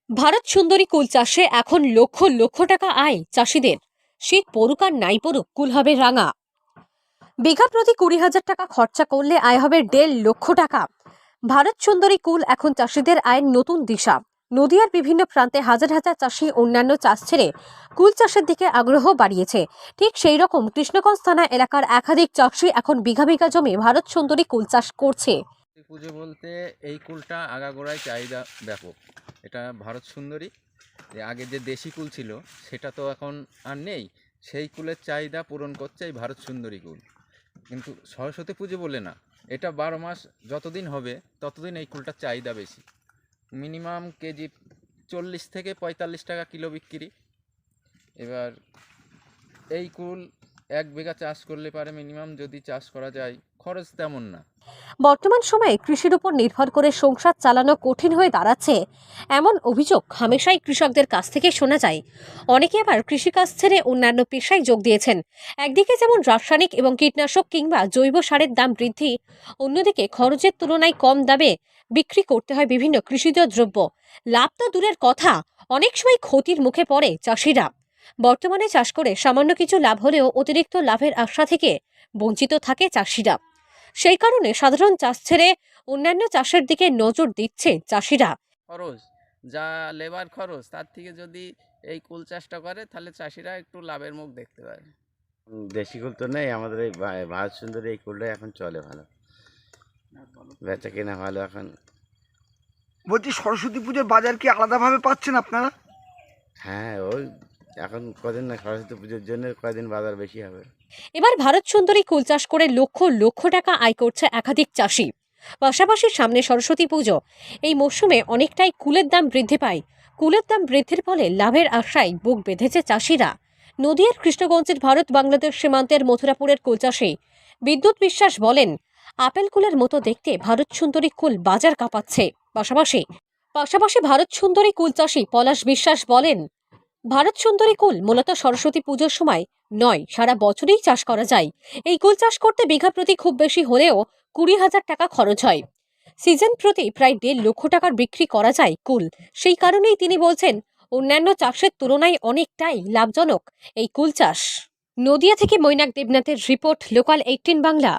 ভারত সুন্দরী কুল চাষে এখন লক্ষ লক্ষ টাকা আয় চাষিদের। শীত পড়ুক আর নাই পড়ুক, কুল হবে রাঙা। বিঘা প্রতি 20,000 টাকা খরচা করলে আয় হবে 1.5 লক্ষ টাকা। ভারত সুন্দরী কুল এখন চাষিদের আয়ের নতুন দিশা। নদিয়ার বিভিন্ন প্রান্তে হাজার হাজার চাষি অন্যান্য চাষ ছেড়ে কুল চাষের দিকে আগ্রহ বাড়িয়েছে। ঠিক সেই রকম কৃষ্ণগঞ্জ থানা এলাকার একাধিক চাষি এখন বিঘা বিঘা জমি ভারত সুন্দরী কুল চাষ করছে। পুজো বলতে এই কুলটা আগাগোড়ায় চাহিদা ব্যাপক। এটা ভারত সুন্দরী, আগে যে দেশি কুল ছিল সেটা তো এখন আর নেই, সেই কুলের চাহিদা পূরণ করছে এই ভারত সুন্দরী কুল। কিন্তু সরস্বতী পুজো বলে না, এটা 12 মাস যতদিন হবে ততদিন এই কুলটার চাহিদা বেশি। মিনিমাম কেজি 40 থেকে 45 টাকা কিলো বিক্রি। এবার এই কুল 1 বিঘা চাষ করলে পারে মিনিমাম, যদি চাষ করা যায় খরচ তেমন না। বর্তমান সময়ে কৃষির উপর নির্ভর করে সংসার চালানো কঠিন হয়ে দাঁড়াচ্ছে, এমন অভিযোগ হামেশাই কৃষকদের কাছ থেকে শোনা যায়। অনেকে আবার কৃষিকাজ ছেড়ে অন্যান্য পেশায় যোগ দিয়েছেন। একদিকে যেমন রাসায়নিক এবং কীটনাশক কিংবা জৈব সারের দাম বৃদ্ধি, অন্যদিকে খরচের তুলনায় কম দামে বিক্রি করতে হয় বিভিন্ন কৃষিজ দ্রব্য। লাভ তো দূরের কথা, অনেক সময় ক্ষতির মুখে পড়ে চাষিরা। বর্তমানে চাষ করে সামান্য কিছু লাভ হলেও অতিরিক্ত লাভের আশা থেকে বঞ্চিত থাকে চাষিরা। সেই কারণে সাধারণ চাষ ছেড়ে অন্যান্য চাষের দিকে নজর দিচ্ছে চাষিরা। খরচ যা লেবার খরচ তার থেকে যদি এই কুল চাষটা করে তাহলে চাষিরা একটু লাভের মুখ দেখতে পারে। দেশি কুল তো নেই আমাদের, এই ভারত সুন্দরী এই কুলটাই এখন চলে ভালো, বেচা কেনা ভালো এখন। বলছি, সরস্বতী পুজোর বাজার কি আলাদাভাবে পাচ্ছেন আপনারা? হ্যাঁ, ওই এখন কদিন না, সরস্বতী পুজোর জন্য কদিন বাজার বেশি হবে। এবার ভারত সুন্দরী কুল চাষ করে লক্ষ লক্ষ টাকা আয় করছে একাধিক চাষি। পাশাপাশি সামনে সরস্বতী পুজো, এই মরশুমে অনেকটাই কুলের দাম বৃদ্ধি পায়। কুলের দাম বৃদ্ধির ফলে লাভের আশায় বুক বেঁধেছে চাষিরা। নদিয়ার কৃষ্ণগঞ্জের ভারত বাংলাদেশ সীমান্তের মথুরাপুরের কুল চাষী বিদ্যুৎ বিশ্বাস বলেন, আপেল কুলের মতো দেখতে ভারত সুন্দরী কুল বাজার কাঁপাচ্ছে। পাশাপাশি ভারত সুন্দরী কুল চাষী পলাশ বিশ্বাস বলেন, ভারত সুন্দরী কুল মূলত সরস্বতী পুজোর সময় নয়, সারা বছরই চাষ করা যায়। এই কুল চাষ করতে বিঘা প্রতি খুব বেশি হলেও 20,000 টাকা খরচ হয়। সিজন প্রতি প্রায় 1.5 লক্ষ টাকার বিক্রি করা যায় কুল। সেই কারণেই তিনি বলছেন, অন্যান্য চাষের তুলনায় অনেকটাই লাভজনক এই কুল চাষ। নদিয়া থেকে মৈনাক দেবনাথের রিপোর্ট, লোকাল 18 বাংলা।